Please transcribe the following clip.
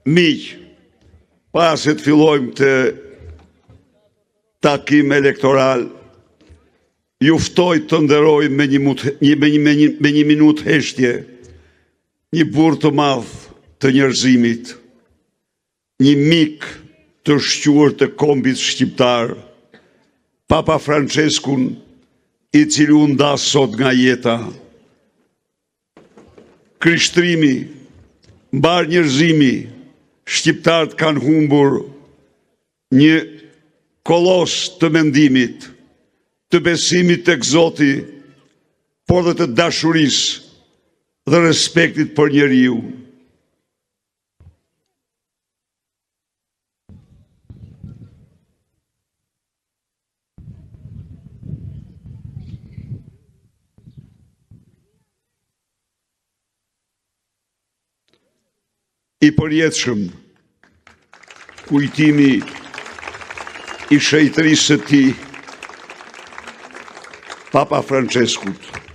miq, pas se të fillojmë të takim elektoral, ju ftoj të nderoj me një minutë heshtje, një burr të madh të njerëzimit, një mik të shquar të kombit shqiptar, Papa Franceskun, i cili u ndas sot nga jeta. Krishtrimi, mbar njerëzimi, shqiptarët kanë humbur një kolos të mendimit, të besimit tek Zoti, por dhe të dashurisë dhe respektit për njeriu. I përjetshëm kujtimi i shejtërisë së tij, Papa Franceskut.